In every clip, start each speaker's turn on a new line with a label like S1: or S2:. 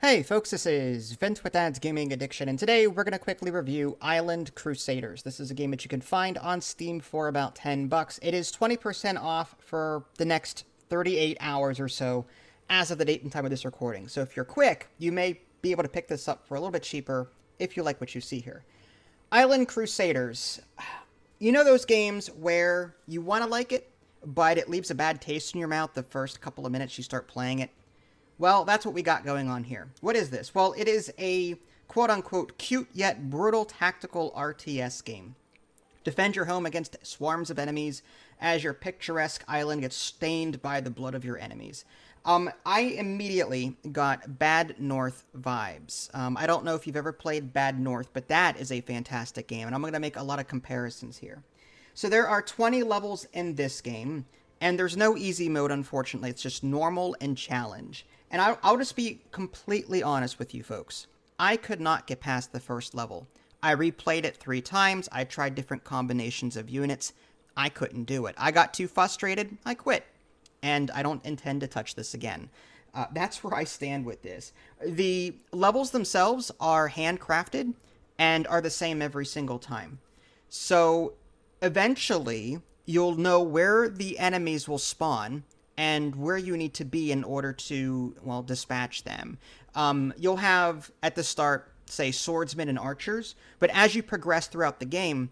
S1: Hey folks, this is Vince with Dad's Gaming Addiction, and today we're going to quickly review Island Crusaders. This is a game that you can find on Steam for about $10. It is 20% off for the next 38 hours or so as of the date and time of this recording. So if you're quick, you may be able to pick this up for a little bit cheaper if you like what you see here. Island Crusaders. You know those games where you want to like it, but it leaves a bad taste in your mouth the first couple of minutes you start playing it? Well, that's what we got going on here. What is this? Well, it is a quote-unquote cute yet brutal tactical RTS game. Defend your home against swarms of enemies as your picturesque island gets stained by the blood of your enemies. I immediately got Bad North vibes. I don't know if you've ever played Bad North, but that is a fantastic game, and I'm going to make a lot of comparisons here. So there are 20 levels in this game, and there's no easy mode, unfortunately. It's just normal and challenge. And I'll just be completely honest with you folks. I could not get past the first level. I replayed it 3 times. I tried different combinations of units. I couldn't do it. I got too frustrated. I quit. And I don't intend to touch this again. That's where I stand with this. The levels themselves are handcrafted and are the same every single time. So eventually, you'll know where the enemies will spawn and where you need to be in order to, well, dispatch them. You'll have, at the start, say, swordsmen and archers, but as you progress throughout the game,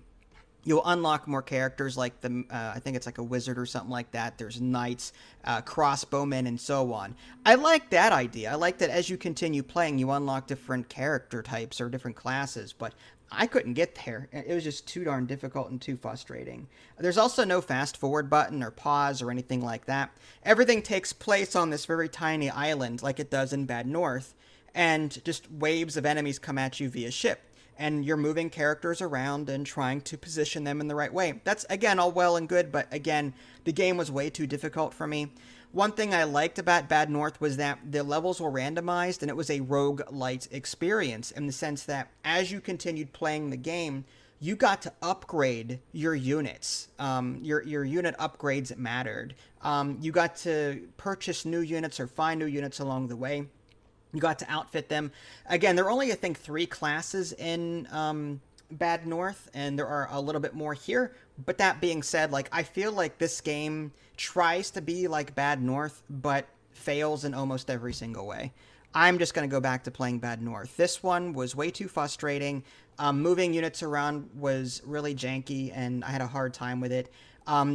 S1: you'll unlock more characters like I think it's like a wizard or something like that. There's knights, crossbowmen, and so on. I like that idea. I like that as you continue playing, you unlock different character types or different classes, but I couldn't get there. It was just too darn difficult and too frustrating. There's also no fast forward button or pause or anything like that. Everything takes place on this very tiny island like it does in Bad North, and just waves of enemies come at you via ship. And you're moving characters around and trying to position them in the right way. That's, again, all well and good, but again, the game was way too difficult for me. One thing I liked about Bad North was that the levels were randomized, and it was a roguelite experience in the sense that as you continued playing the game, you got to upgrade your units. Your unit upgrades mattered. You got to purchase new units or find new units along the way. You got to outfit them. Again, there are only, I think, 3 classes in Bad North, and there are a little bit more here. But that being said, like, I feel like this game tries to be like Bad North, but fails in almost every single way. I'm just going to go back to playing Bad North. This one was way too frustrating. Moving units around was really janky, and I had a hard time with it.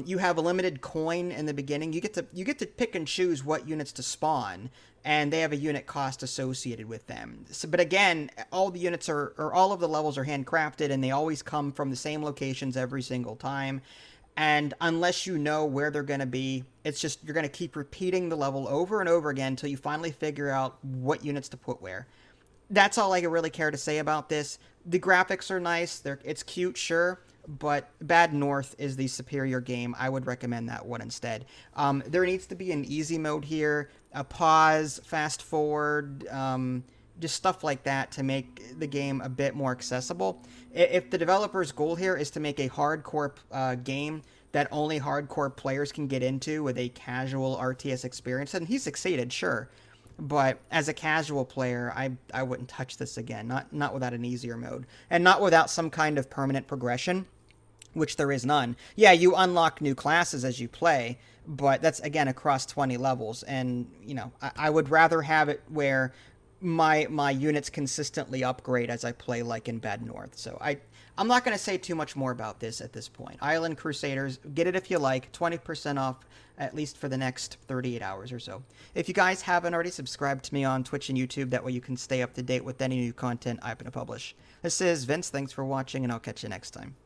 S1: You have a limited coin in the beginning. You get to pick and choose what units to spawn, and they have a unit cost associated with them. So, but again, all the units or all of the levels are handcrafted, and they always come from the same locations every single time. And unless you know where they're going to be, it's just you're going to keep repeating the level over and over again until you finally figure out what units to put where. That's all I really care to say about this. The graphics are nice. It's cute, sure. But Bad North is the superior game. I would recommend that one instead. There needs to be an easy mode here, a pause, fast forward, just stuff like that to make the game a bit more accessible. If the developer's goal here is to make a hardcore game that only hardcore players can get into with a casual RTS experience, and he succeeded, sure. But as a casual player, I wouldn't touch this again, not without an easier mode, and not without some kind of permanent progression, which there is none. Yeah, you unlock new classes as you play, but that's, again, across 20 levels, and, you know, I would rather have it where my units consistently upgrade as I play, like in Bad North. So I'm not going to say too much more about this at this point. Island Crusaders, get it if you like, 20% off, at least for the next 38 hours or so. If you guys haven't already, subscribed to me on Twitch and YouTube. That way you can stay up to date with any new content I'm going to publish. This is Vince. Thanks for watching, and I'll catch you next time.